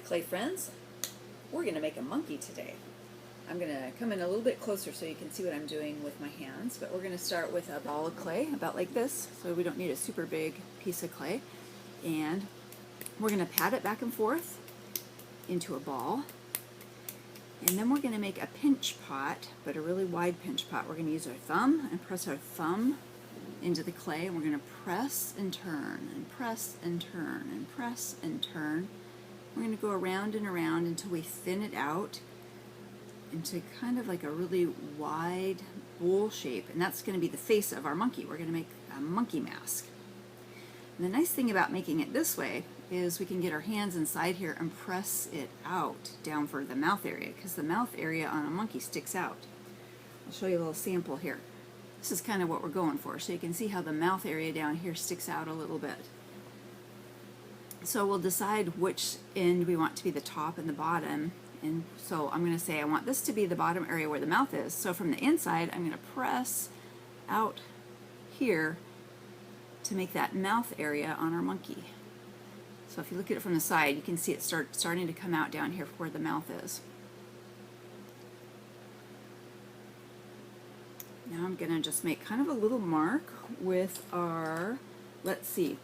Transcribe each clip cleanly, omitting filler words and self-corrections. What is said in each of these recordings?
clay friends. We're going to make a monkey today. I'm going to come in a little bit closer so you can see what I'm doing with my hands, but we're going to start with a ball of clay, about like this, so we don't need a super big piece of clay. And we're going to pat it back and forth into a ball. And then we're going to make a pinch pot, but a really wide pinch pot. We're going to use our thumb and press our thumb into the clay, and we're going to press and turn and press and turn and press and turn. We're going to go around and around until we thin it out into kind of like a really wide bowl shape, and that's going to be the face of our monkey. We're going to make a monkey mask. And the nice thing about making it this way is we can get our hands inside here and press it out down for the mouth area, because the mouth area on a monkey sticks out. I'll show you a little sample here. This is kind of what we're going for, so you can see how the mouth area down here sticks out a little bit. So we'll decide which end we want to be the top and the bottom. And so I'm going to say I want this to be the bottom area where the mouth is. So from the inside, I'm going to press out here to make that mouth area on our monkey. So if you look at it from the side, you can see it starting to come out down here where the mouth is. Now I'm going to just make kind of a little mark with our, let's see,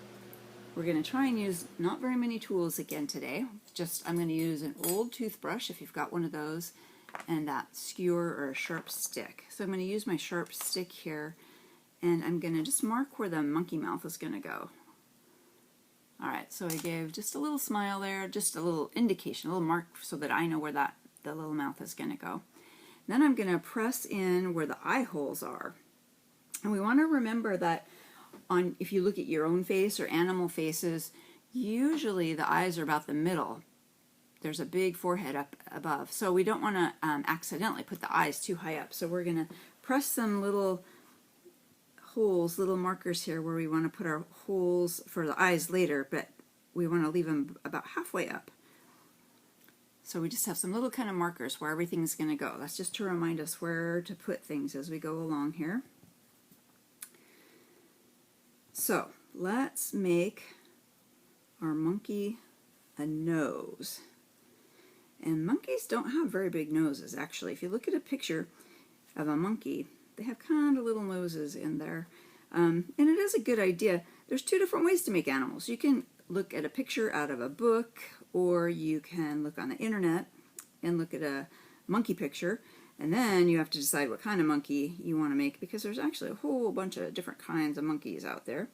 we're going to try and use not very many tools again today. I'm going to use an old toothbrush, if you've got one of those, and that skewer or a sharp stick. So I'm going to use my sharp stick here, and I'm going to just mark where the monkey mouth is going to go. Alright, so I gave just a little smile there, just a little indication, a little mark so that I know where the little mouth is going to go. Then I'm going to press in where the eye holes are. And we want to remember that if you look at your own face or animal faces, usually the eyes are about the middle. There's a big forehead up above. So we don't want to accidentally put the eyes too high up. So we're going to press some little holes, little markers here where we want to put our holes for the eyes later, but we want to leave them about halfway up. So we just have some little kind of markers where everything's going to go. That's just to remind us where to put things as we go along here. So let's make our monkey a nose. And monkeys don't have very big noses, actually. If you look at a picture of a monkey, they have kind of little noses in there. And it is a good idea. There's two different ways to make animals. You can look at a picture out of a book, or you can look on the internet and look at a monkey picture, and then you have to decide what kind of monkey you want to make, because there's actually a whole bunch of different kinds of monkeys out there.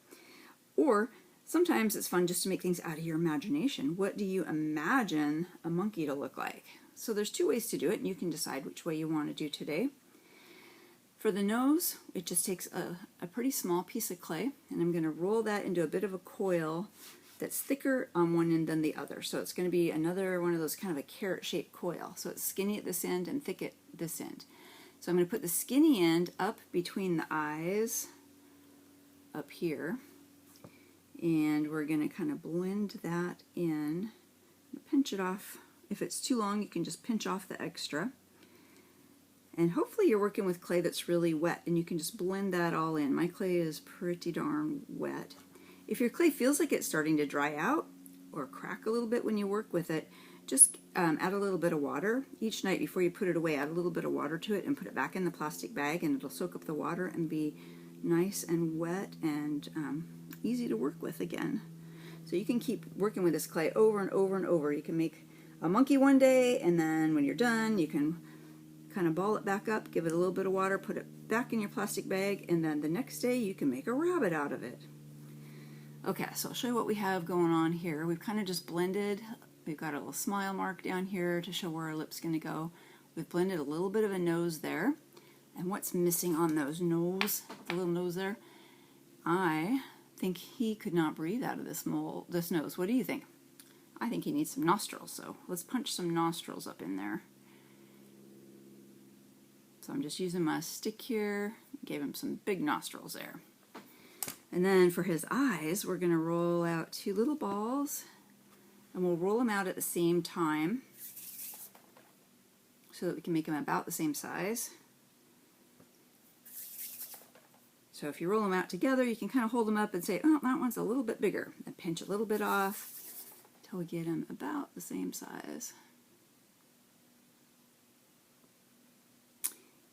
Or sometimes it's fun just to make things out of your imagination. What do you imagine a monkey to look like? So there's two ways to do it, and you can decide which way you want to do today. For the nose, it just takes a pretty small piece of clay, and I'm going to roll that into a bit of a coil that's thicker on one end than the other. So it's going to be another one of those kind of a carrot-shaped coil. So it's skinny at this end and thick at this end. So I'm going to put the skinny end up between the eyes up here, and we're going to kind of blend that in, pinch it off. If it's too long, you can just pinch off the extra. And hopefully you're working with clay that's really wet, and you can just blend that all in. My clay is pretty darn wet. If your clay feels like it's starting to dry out or crack a little bit when you work with it, just add a little bit of water. Each night before you put it away, add a little bit of water to it and put it back in the plastic bag, and it'll soak up the water and be nice and wet and easy to work with again. So you can keep working with this clay over and over and over. You can make a monkey one day, and then when you're done, you can kind of ball it back up, give it a little bit of water, put it back in your plastic bag, and then the next day you can make a rabbit out of it. Okay, so I'll show you what we have going on here. We've kind of just blended. We've got a little smile mark down here to show where our lip's going to go. We've blended a little bit of a nose there. And what's missing on those nose, the little nose there? I think he could not breathe out of this nose. What do you think? I think he needs some nostrils, so let's punch some nostrils up in there. So I'm just using my stick here, gave him some big nostrils there. And then for his eyes, we're going to roll out two little balls, and we'll roll them out at the same time so that we can make them about the same size. So if you roll them out together, you can kind of hold them up and say, oh, that one's a little bit bigger, and pinch a little bit off, till we get them about the same size.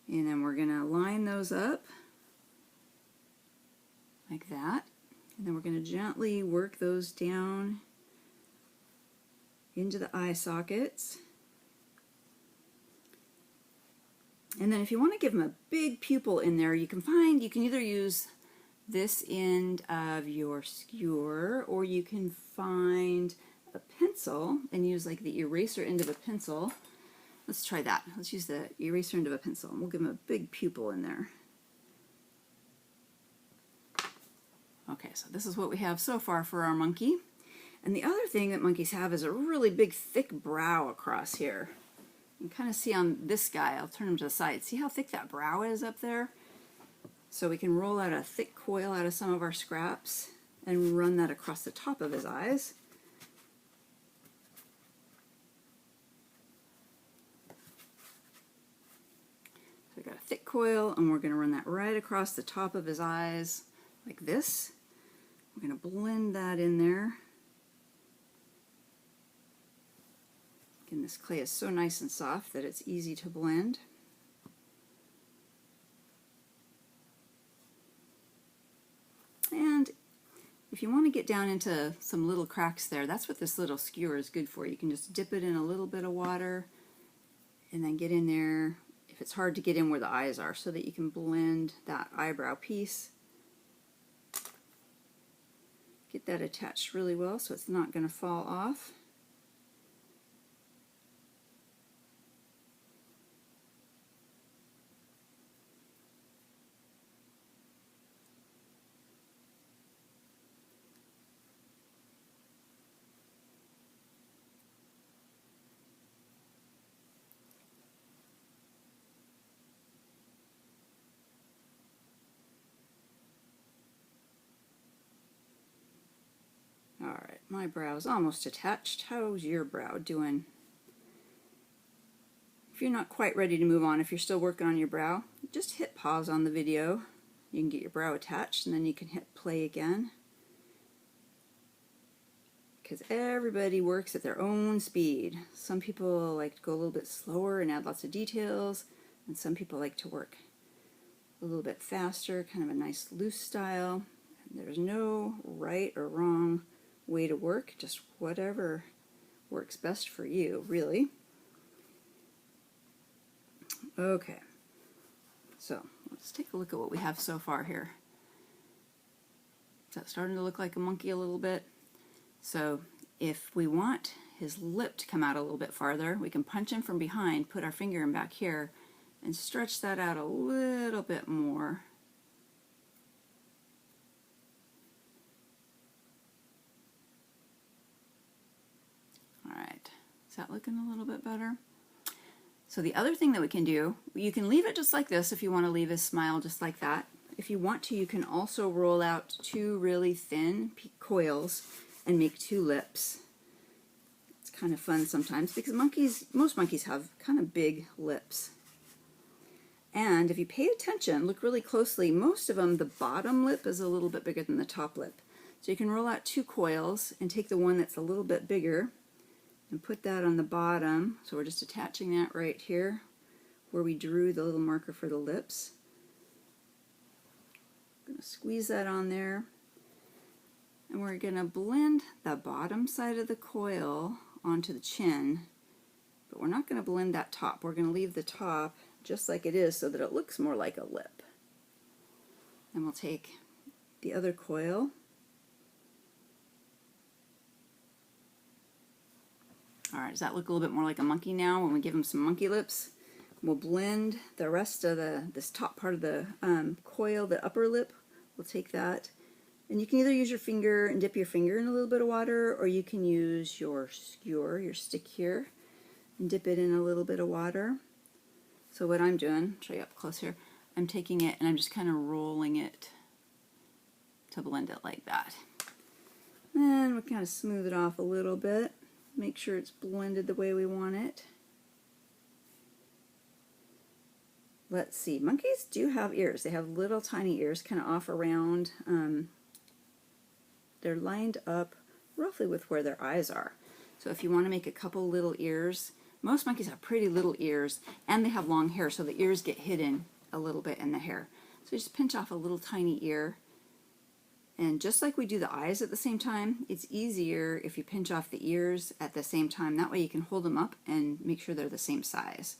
And then we're going to line those up like that. And then we're going to gently work those down into the eye sockets. And then if you want to give them a big pupil in there, you can either use this end of your skewer, or you can find a pencil and use like the eraser end of a pencil. Let's try that. Let's use the eraser end of a pencil, and we'll give them a big pupil in there. Okay, so this is what we have so far for our monkey. And the other thing that monkeys have is a really big thick brow across here. You can kind of see on this guy, I'll turn him to the side. See how thick that brow is up there? So we can roll out a thick coil out of some of our scraps and run that across the top of his eyes. So we got a thick coil, and we're going to run that right across the top of his eyes like this. We're going to blend that in there. And this clay is so nice and soft that it's easy to blend. And if you want to get down into some little cracks there, that's what this little skewer is good for. You can just dip it in a little bit of water and then get in there if it's hard to get in where the eyes are, so that you can blend that eyebrow piece. Get that attached really well so it's not going to fall off. Alright, my brow is almost attached. How's your brow doing? If you're not quite ready to move on, if you're still working on your brow, just hit pause on the video. You can get your brow attached, and then you can hit play again. Because everybody works at their own speed. Some people like to go a little bit slower and add lots of details, and some people like to work a little bit faster, kind of a nice loose style. And there's no right or wrong way to work, just whatever works best for you, really. Okay, so let's take a look at what we have so far here. Is that starting to look like a monkey a little bit? So if we want his lip to come out a little bit farther, we can punch him from behind, put our finger in back here, and stretch that out a little bit more. Alright, is that looking a little bit better? So the other thing that we can do, you can leave it just like this if you want to leave his smile just like that. If you want to, you can also roll out two really thin coils and make two lips. It's kind of fun sometimes because most monkeys have kind of big lips. And if you pay attention, look really closely, most of them, the bottom lip is a little bit bigger than the top lip. So you can roll out two coils and take the one that's a little bit bigger and put that on the bottom. So we're just attaching that right here where we drew the little marker for the lips. I'm going to squeeze that on there, and we're going to blend the bottom side of the coil onto the chin, but we're not going to blend that top. We're going to leave the top just like it is so that it looks more like a lip. And we'll take the other coil, alright, does that look a little bit more like a monkey now when we give him some monkey lips? We'll blend the rest of this top part of the coil, the upper lip. We'll take that, and you can either use your finger and dip your finger in a little bit of water, or you can use your skewer, your stick here, and dip it in a little bit of water. So what I'm doing, I'll show you up close here, I'm taking it and I'm just kind of rolling it to blend it like that. And we'll kind of smooth it off a little bit, make sure it's blended the way we want it. Let's see, monkeys do have ears. They have little tiny ears kind of off around. They're lined up roughly with where their eyes are. So if you want to make a couple little ears, most monkeys have pretty little ears and they have long hair, so the ears get hidden a little bit in the hair. So just pinch off a little tiny ear. And just like we do the eyes at the same time, it's easier if you pinch off the ears at the same time. That way you can hold them up and make sure they're the same size.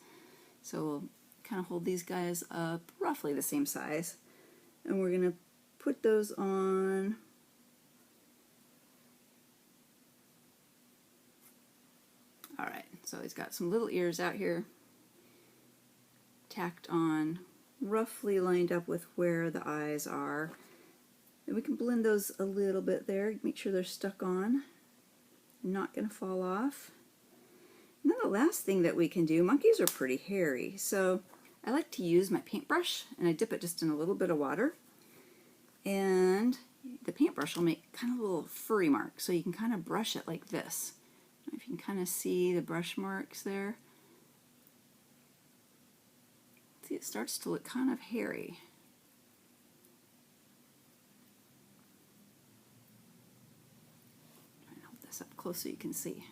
So we'll kind of hold these guys up roughly the same size. And we're going to put those on Alright, so he's got some little ears out here, tacked on, roughly lined up with where the eyes are. And we can blend those a little bit there, make sure they're stuck on, not going to fall off. And then the last thing that we can do, monkeys are pretty hairy, so I like to use my paintbrush, and I dip it just in a little bit of water. And the paintbrush will make kind of a little furry mark, so you can kind of brush it like this. If you can kind of see the brush marks there. See, it starts to look kind of hairy. Try and hold this up close so you can see.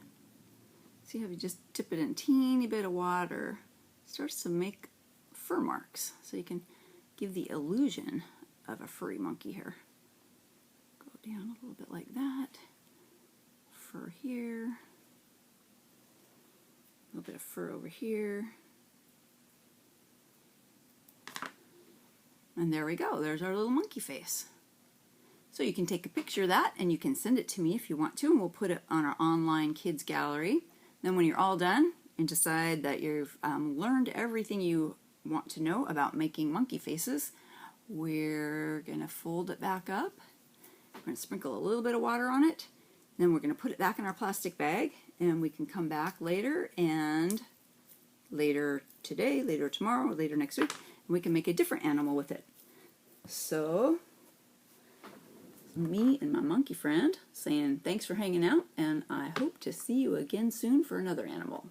See how you just dip it in a teeny bit of water, it starts to make fur marks, so you can give the illusion of a furry monkey hair. Go down a little bit like that. Fur here. A little bit of fur over here. And there we go. There's our little monkey face. So you can take a picture of that and you can send it to me if you want to, and we'll put it on our online kids gallery. Then when you're all done and decide that you've learned everything you want to know about making monkey faces, we're going to fold it back up. We're going to sprinkle a little bit of water on it. Then we're going to put it back in our plastic bag, and we can come back later, and later today, later tomorrow, later next week, and we can make a different animal with it. So, me and my monkey friend saying thanks for hanging out, and I hope to see you again soon for another animal.